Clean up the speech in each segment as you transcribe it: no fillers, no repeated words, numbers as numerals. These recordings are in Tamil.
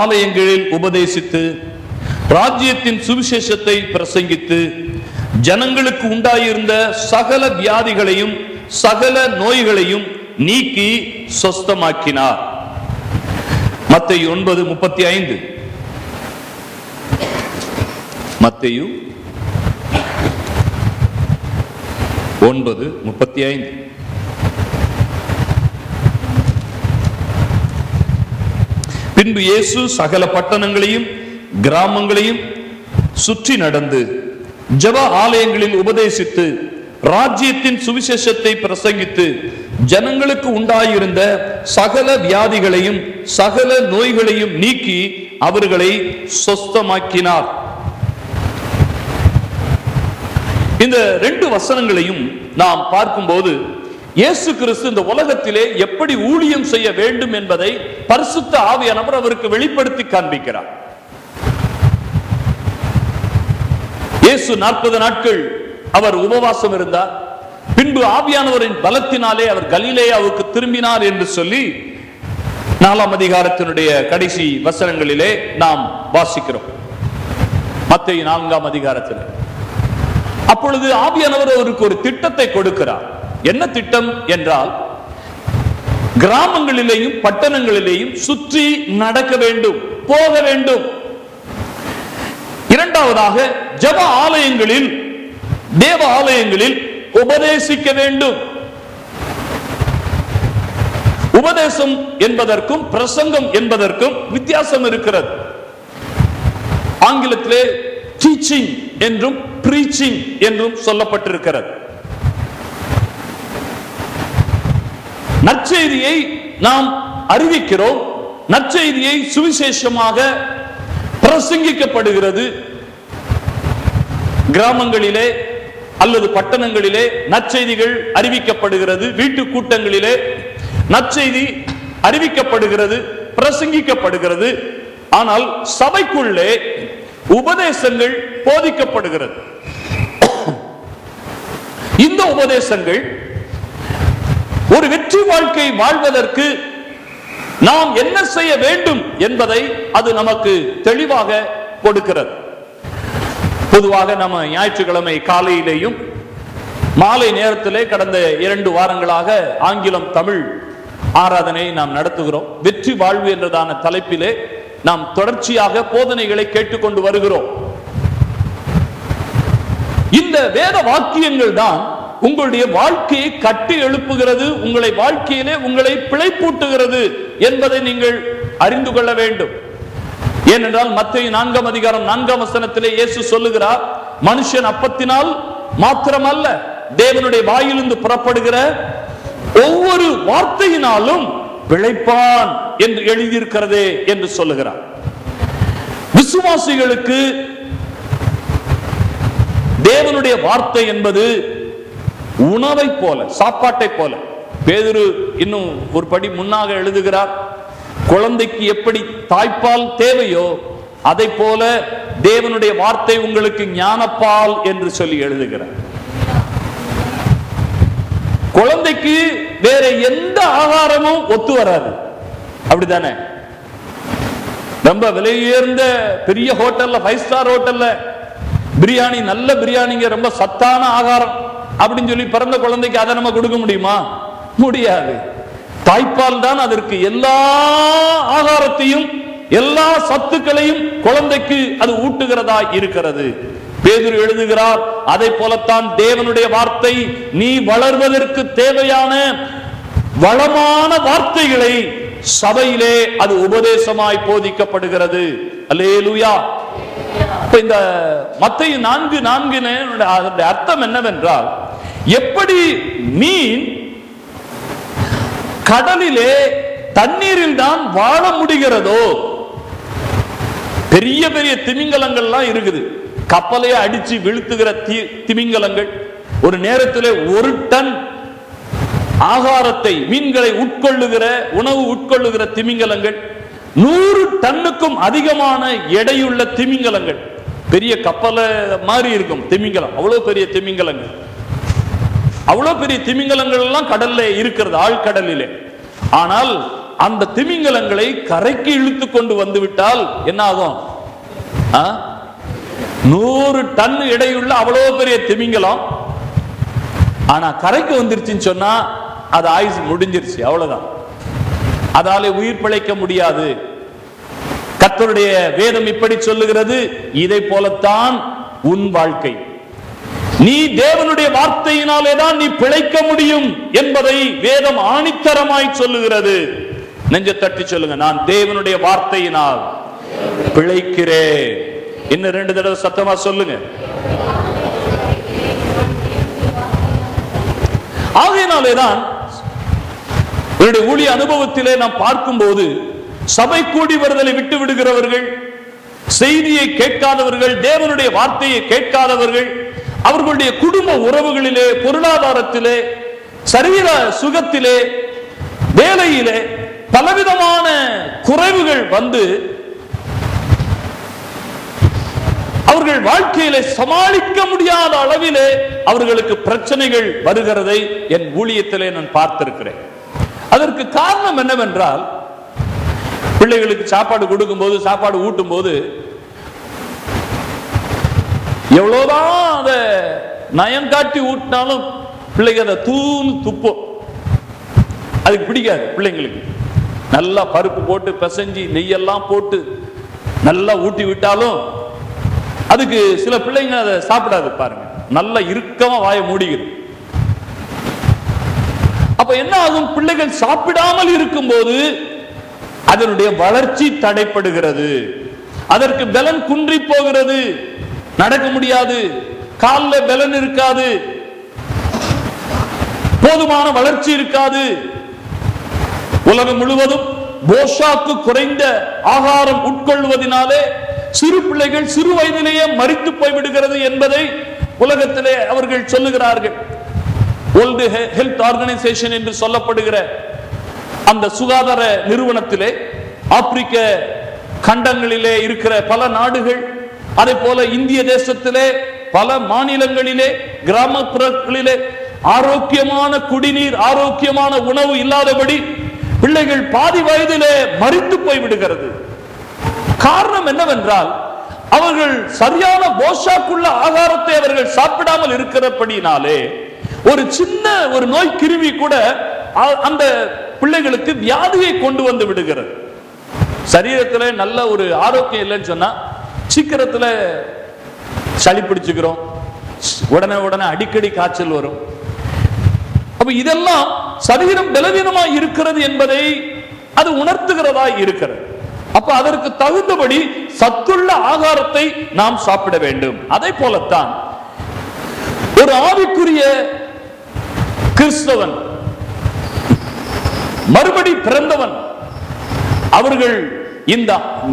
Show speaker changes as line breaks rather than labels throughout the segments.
ஆலயங்களில் உபதேசித்து ராஜ்யத்தின் சுவிசேஷத்தை பிரசங்கித்து ஜனங்களுக்கு உண்டாயிருந்த சகல வியாதிகளையும் சகல நோய்களையும் நீக்கி சொஸ்தமாக்கினார். மத்தேயு 9:35. மத்தேயு 9:35. பின்பு இயேசு சகல பட்டணங்களையும் கிராமங்களையும் சுற்றி நடந்து ஜெப ஆலயங்களில் உபதேசித்து ராஜ்யத்தின் சுவிசேஷத்தை பிரசங்கித்து ஜனங்களுக்கு உண்டாயிருந்த சகல வியாதிகளையும் சகல நோய்களையும் நீக்கி அவர்களை சொஸ்தமாக்கினார். இந்த 2 வசனங்களையும் நாம் பார்க்கும்போது இயேசு கிறிஸ்து இந்த உலகத்திலே எப்படி ஊழியம் செய்ய வேண்டும் என்பதை பரிசுத்த ஆவியானவர் அவருக்கு வெளிப்படுத்தி காண்பிக்கிறார். இயேசு 40 நாட்கள் அவர் உபவாசம் இருந்தார். பின்பு ஆவியானவரின் பலத்தினாலே அவர் கலிலேயாவுக்கு திரும்பினார் என்று சொல்லி 4ஆம் அதிகாரத்தினுடைய கடைசி வசனங்களிலே நாம் வாசிக்கிறோம். மத்தேயு 4ஆம் அதிகாரத்தில் அப்பொழுது ஆவியானவர் அவருக்கு ஒரு திட்டத்தை கொடுக்கிறார். என்ன திட்டம் என்றால், கிராமங்களிலேயும் பட்டணங்களிலேயும் சுற்றி நடக்க வேண்டும், போக வேண்டும். இரண்டாவதாக ஜெப ஆலயங்களில் தேவ ஆலயங்களில் உபதேசிக்க வேண்டும். உபதேசம் என்பதற்கும் பிரசங்கம் என்பதற்கும் வித்தியாசம் இருக்கிறது. ஆங்கிலத்திலே டீச்சிங் என்றும் பிரீச்சிங் என்றும் சொல்லப்பட்டிருக்கிறது. நற்செய்தியை நாம் அறிவிக்கிறோம், நற்செய்தியை சுவிசேஷமாக பிரசங்கிக்கப்படுகிறது. கிராமங்களிலே அல்லது பட்டணங்களிலே நற்செய்திகள் அறிவிக்கப்படுகிறது, வீட்டு கூட்டங்களிலே நற்செய்தி அறிவிக்கப்படுகிறது, பிரசங்கிக்கப்படுகிறது. ஆனால் சபைக்குள்ளே உபதேசங்கள் போதிக்கப்படுகிறது. இந்த உபதேசங்கள் ஒரு வெற்றி வாழ்க்கை வாழ்வதற்கு நாம் என்ன செய்ய வேண்டும் என்பதை அது நமக்கு தெளிவாக கொடுக்கிறது. பொதுவாக நம்ம ஞாயிற்றுக்கிழமை காலையிலேயும் மாலை நேரத்திலே கடந்த 2 வாரங்களாக ஆங்கிலம் தமிழ் ஆராதனை நாம் நடத்துகிறோம். வெற்றி வாழ்வு என்றதான தலைப்பிலே நாம் தொடர்ச்சியாக போதனைகளை கேட்டுக்கொண்டு வருகிறோம். இந்த வேத வாக்கியங்கள் தான் உங்களுடைய வாழ்க்கையை கட்டி எழுப்புகிறது, உங்களை வாழ்க்கையிலே உங்களை பிழைப்பூட்டுகிறது என்பதை நீங்கள் அறிந்து கொள்ள வேண்டும். ஏனென்றால் மத்தேயு 4ஆம் அதிகாரம் 4ஆம் வசனத்திலே இயேசு சொல்லுகிறார், மனுஷன் அப்பத்தினால் மாத்திரமல்ல தேவனுடைய வாயிலிருந்து புறப்படுகிற ஒவ்வொரு வார்த்தையினாலும் பிழைப்பான் என்று எழுதியிருக்கிறதே என்று சொல்லுகிறார். விசுவாசிகளுக்கு தேவனுடைய வார்த்தை என்பது உணவை போல, சாப்பாட்டை போல. பேதுரு இன்னும் ஒரு படி முன்னாக எழுதுகிறார், குழந்தைக்கு எப்படி தாய்ப்பால் தேவையோ அதை போல தேவனுடைய வார்த்தை உங்களுக்கு ஞானப்பால் என்று சொல்லி எழுதுகிறார். குழந்தைக்கு வேற எந்த ஆகாரமும் ஒத்து வராது, அப்படித்தானே? ரொம்ப விலை உயர்ந்த பெரிய ஹோட்டல்ல, 5 ஸ்டார் ஹோட்டல்ல பிரியாணி, நல்ல பிரியாணிங்க, ரொம்ப சத்தான ஆகாரம் அப்படின்னு சொல்லி பிறந்த குழந்தைக்கு அதை நம்ம கொடுக்க முடியுமா? முடியாது. தாய்ப்பால் தான் அதற்கு எல்லா ஆகாரத்தையும் எல்லா சத்துக்களையும் குழந்தைக்கு அது ஊட்டுகிறதா இருக்கிறது. பேதுரு எழுதுகிறார், அதை போலத்தான் தேவனுடைய வார்த்தை நீ வளர்வதற்கு தேவையான வளமான வார்த்தைகளை சபையிலே அது உபதேசமாய் போதிக்கப்படுகிறது. அல்லேலூயா. இந்த மத்தேயு 4:4 அர்த்தம் என்னவென்றால், எப்படி மீன் கடலிலே தண்ணீரில் தான் வாழ முடிகிறதோ, பெரிய பெரிய திமிங்கலங்கள்லாம் இருக்குது, கப்பலையே அடிச்சு வீழ்த்துகிற திமிங்கலங்கள், ஒரு நேரத்தில் 1 டன் ஆகாரத்தை மீன்களை உட்கொள்ளுகிற உணவு உட்கொள்ளுகிற திமிங்கலங்கள், 100 டன்னுக்கும் அதிகமான எடையுள்ள திமிங்கலங்கள், பெரிய கப்பல மாதிரி இருக்கும் திமிங்கலம், அவ்வளவு பெரிய திமிங்கலங்கள், அவ்வளவு பெரிய திமிங்கலங்கள் எல்லாம் கடல்ல இருக்கிறது, ஆழ்கடலிலே. ஆனால் அந்த திமிங்கலங்களை கரைக்கு இழுத்து கொண்டு வந்து விட்டால் என்ன ஆகும்? 100 டன் எடையுள்ள அவ்வளவு பெரிய திமிங்கலம். ஆனா கரைக்கு வந்துருச்சுன்னு சொன்னா அது ஆயுசு முடிஞ்சிருச்சு, அவ்வளவுதான். அதாலே உயிர் பிழைக்க முடியாது. கர்த்தருடைய வேதம் இப்படி சொல்லுகிறது. இதை போலத்தான் உன் வாழ்க்கை. நீ தேவனுடைய வார்த்தையினாலே தான் நீ பிழைக்க முடியும் என்பதை வேதம் ஆணித்தரமாய் சொல்லுகிறது. நெஞ்ச தட்டி சொல்லுங்க, நான் தேவனுடைய வார்த்தையினால் பிழைக்கிறேன். இன்னும் 2 தடவை சத்தமா சொல்லுங்க. ஆகையினாலேதான் என்னுடைய ஊழிய அனுபவத்திலே நாம் பார்க்கும்போது சபை கூடி வருதலை விட்டு விடுகிறவர்கள், செய்தியை கேட்காதவர்கள், தேவனுடைய வார்த்தையை கேட்காதவர்கள், அவர்களுடைய குடும்ப உறவுகளிலே, பொருளாதாரத்திலே, சரீர சுகத்திலே, வேலையிலே பலவிதமான குறைவுகள் வந்து அவர்கள் வாழ்க்கையிலே சமாளிக்க முடியாத அளவிலே அவர்களுக்கு பிரச்சனைகள் வருகிறதை என் ஊழியத்திலே நான் பார்த்திருக்கிறேன். அதற்கு காரணம் என்னவென்றால், பிள்ளைகளுக்கு சாப்பாடு கொடுக்கும் போது, சாப்பாடு ஊட்டும் போது எவ்வளவுதான் அதை நயங்காட்டி ஊட்டினாலும் பிள்ளைங்க அதை துப்போம். அதுக்கு பிடிக்காது. பிள்ளைங்களுக்கு நல்லா பருப்பு போட்டு பிசைஞ்சி நெய்யெல்லாம் போட்டு நல்லா ஊட்டி விட்டாலும் அதுக்கு சில பிள்ளைங்க அதை சாப்பிடாது. பாருங்க, நல்லா இறுக்கமா வாயை மூடிக்குது. அப்ப என்ன ஆகும்? பிள்ளைகள் சாப்பிடாமல் இருக்கும் போது அதனுடைய வளர்ச்சி தடைப்படுகிறது, அதற்கு பலன் குன்றி போகிறது, நடக்க முடியாது, காலில் பலன் இருக்காது, போதுமான வளர்ச்சி இருக்காது. உலகம் முழுவதும் போஷாக்கு குறைந்த ஆகாரம் உட்கொள்வதனாலே சிறு பிள்ளைகள் சிறு வயதிலேயே மரித்து போய்விடுகிறது என்பதை உலகத்திலே அவர்கள் சொல்லுகிறார்கள். வேர்ல்ட் ஹெல்த் ஆர்கனைசேஷன் என்று சொல்லப்படுகிற அந்த சுகாதார நிறுவனத்திலே ஆப்பிரிக்க கண்டங்களிலே இருக்கிற பல நாடுகள், அதே போல இந்திய தேசத்திலே பல மாநிலங்களிலே, கிராமப்புறங்களிலே ஆரோக்கியமான குடிநீர், ஆரோக்கியமான உணவு இல்லாதபடி பிள்ளைகள் பாதி வயதிலே மரித்து போய்விடுகிறது. காரணம் என்னவென்றால், அவர்கள் சரியான போஷாக்குள்ள ஆகாரத்தை அவர்கள் சாப்பிடாமல் இருக்கிறபடினாலே ஒரு சின்ன ஒரு நோய் கிருமி கூட அந்த பிள்ளைகளுக்கு வியாதியை கொண்டு வந்து விடுகிறது. சரீரத்தில் நல்ல ஒரு ஆரோக்கியம் இல்லைன்னு சொன்னா சீக்கிரத்தில் சளி பிடிச்சுக்கிறோம், உடனே அடிக்கடி காய்ச்சல் வரும். அப்ப இதெல்லாம் சரீரம் பலவீனமாய் இருக்கிறது என்பதை அது உணர்த்துகிறதா இருக்கிறது. அப்ப அதற்கு தகுந்தபடி சத்துள்ள ஆகாரத்தை நாம் சாப்பிட வேண்டும். அதை போலத்தான் ஒரு ஆவிக்குரிய கிறிஸ்தவன், மறுபடி பிறந்தவன், அவர்கள் இந்த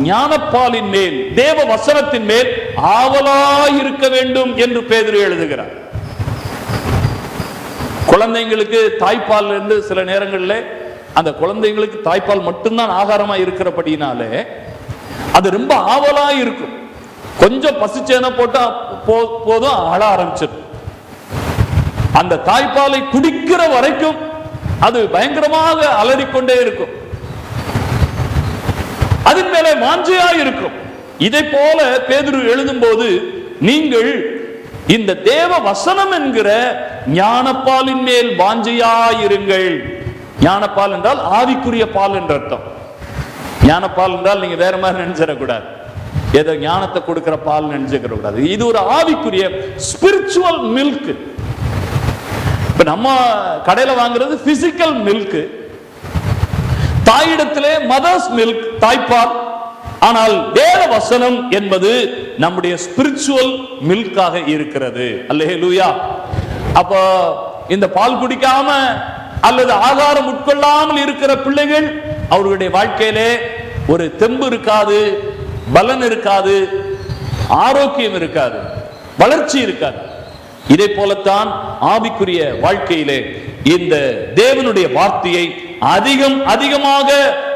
ஞானப்பாலின் மேல், தேவ வசனத்தின் மேல் ஆவலாய் இருக்க வேண்டும் என்று பேதுரு எழுதுகிறார். குழந்தைங்களுக்கு தாய்ப்பால் என்று சில நேரங்களில் அந்த குழந்தைங்களுக்கு தாய்ப்பால் மட்டும்தான் ஆகாரமா இருக்கிறபடினாலே அது ரொம்ப ஆவலா இருக்கும். கொஞ்சம் பசிச்சேன போட்டா போதும் அழ ஆரம்பிச்சிடும். அந்த தாய்ப்பாலை குடிக்கிற வரைக்கும் அது பயங்கரமாக அலறிக்கொண்டே இருக்கும், அதன் மேலே வாஞ்சையா இருக்கும். இதை போல பேதுரு எழுதும் போது, நீங்கள் இந்த தேவ வசனம் என்கிற ஞானப்பாலின் மேல் வாஞ்சையாயிருங்கள். ஞானப்பால் என்றால் ஆவிக்குரிய பால் என்ற அர்த்தம். ஞானப்பால் என்றால் நீங்க வேற மாதிரி நினைச்சிடக்கூடாது, ஏதோ ஞானத்தை கொடுக்கிற பால் நினைச்சுக்கிற கூடாது. இது ஒரு ஆவிக்குரிய ஸ்பிரிச்சுவல் மில்க். இப்ப நம்ம கடையில வாங்குறது பிசிக்கல் மில்க், தாயிடத்திலே மதர்ஸ் மில்க், தாய்ப்பால். ஆனால் வேத வசனம் என்பது நம்முடைய ஸ்பிரிச்சுவல் மில்காக இருக்கிறது. அல்லேலூயா. அப்ப இந்த பால் குடிக்காம அல்லது ஆகாரம் உட்கொள்ளாமல் இருக்கிற பிள்ளைகள், அவர்களுடைய வாழ்க்கையிலே ஒரு தெம்பு இருக்காது, பலன் இருக்காது, ஆரோக்கியம் இருக்காது, வளர்ச்சி இருக்காது. இதை போலத்தான் ஆவிக்குரிய வாழ்க்கையிலே இந்த தேவனுடைய வார்த்தையை அதிகமாக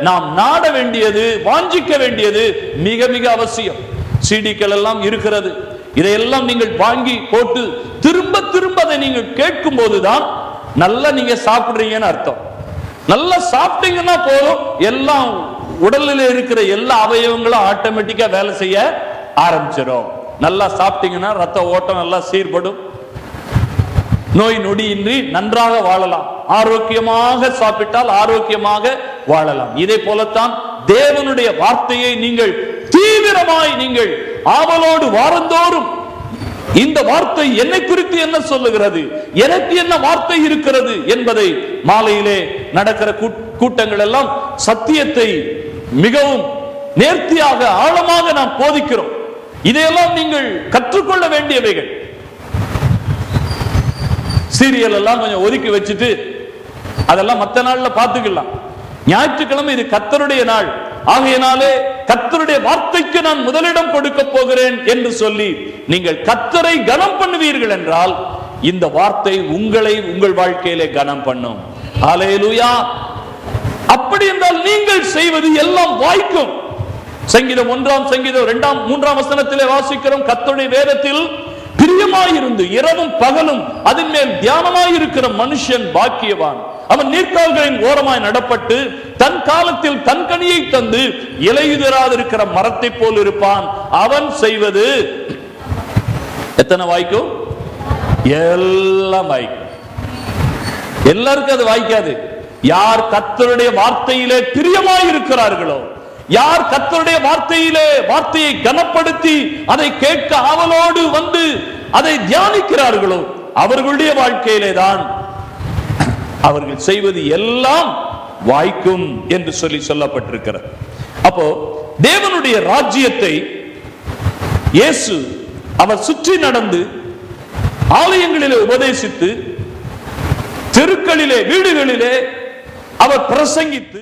நாம் நாட வேண்டியது, வாஞ்சிக்க வேண்டியது மிக மிக அவசியம். சிடிக்கள் எல்லாம் இருக்கிறது, இதையெல்லாம் நீங்கள் வாங்கி போட்டு திரும்ப திரும்ப அதை நீங்கள் கேட்கும் போதுதான் நல்லா நீங்க சாப்பிடுறீங்கன்னு அர்த்தம். நல்லா சாப்பிட்டீங்கன்னா போதும், எல்லாம் உடலில் இருக்கிற எல்லா அவயவங்களும் ஆட்டோமேட்டிக்கா வேலை செய்ய ஆரம்பிச்சிடும். நல்லா சாப்பிட்டீங்கன்னா ரத்த ஓட்டம் நல்லா சீர்படும், நோய் நொடியின்றி நன்றாக வாழலாம். ஆரோக்கியமாக சாப்பிட்டால் ஆரோக்கியமாக வாழலாம். இதே போலத்தான் தேவனுடைய வார்த்தையை நீங்கள் தீவிரமாய் நீங்கள் ஆவலோடு வாரந்தோறும் இந்த வார்த்தை என்னை குறித்து என்ன சொல்லுகிறது, எனக்கு என்ன வார்த்தை இருக்கிறது என்பதை மாலையிலே நடக்கிற கூட்டங்கள் எல்லாம் சத்தியத்தை மிகவும் நேர்த்தியாக ஆழமாக நாம் போதிக்கிறோம். இதையெல்லாம் நீங்கள் கற்றுக்கொள்ள வேண்டியவைகள். சீரியல் எல்லாம் கொஞ்சம் ஒதுக்கி வச்சுட்டு அதெல்லாம் மற்ற நாள்ல பார்த்துக்கலாம். ஞாயிற்றுக்கிழமை இது கர்த்தருடைய நாள், ஆகையினாலே கர்த்தருடைய வார்த்தைக்கு நான் முதலிடம் கொடுக்க போகிறேன் என்று சொல்லி நீங்கள் கர்த்தரை கனம் பண்ணுவீர்கள் என்றால் இந்த வார்த்தை உங்களை உங்கள் வாழ்க்கையிலே கனம் பண்ணும். ஹல்லேலூயா. அப்படி என்றால் நீங்கள் செய்வது எல்லாம் வாய்க்கும். சங்கீதம் 1 சங்கீதம் 2 3 வசனத்திலே வாசிக்கிறோம், கர்த்தருடைய வேதத்தில் பிரியமாயிருந்து இரவும் பகலும் அதன் மேல் தியானமாயிருக்கிற மனுஷன் பாக்கியவான். அவன் நீர்க்கால்களின் ஓரமாய் நடப்பட்டு தன் காலத்தில் தன் கனியை தந்து இலையுதிராதிருக்கிற மரத்தை போல் இருப்பான். அவன் செய்வது எத்தனை வாய்க்கும்? எல்லாம் வாய்க்கும். எல்லாருக்கும் அது வாய்க்காது. யார் கர்த்தருடைய வார்த்தையிலே பிரியமாயிருக்கிறார்களோ, யார் கர்த்தருடைய வார்த்தையை கனப்படுத்தி அதை கேட்க ஆவலோடு வந்து அதை தியானிக்கிறார்களோ அவர்களுடைய வாழ்க்கையிலே தான் அவர்கள் செய்வது எல்லாம் வாய்க்கும் என்று சொல்லப்பட்டிருக்கிறது. அப்போ தேவனுடைய ராஜ்யத்தை இயேசு அவர் சுற்றி நடந்து ஆலயங்களிலே உபதேசித்து தெருக்களிலே வீடுகளிலே அவர் பிரசங்கித்து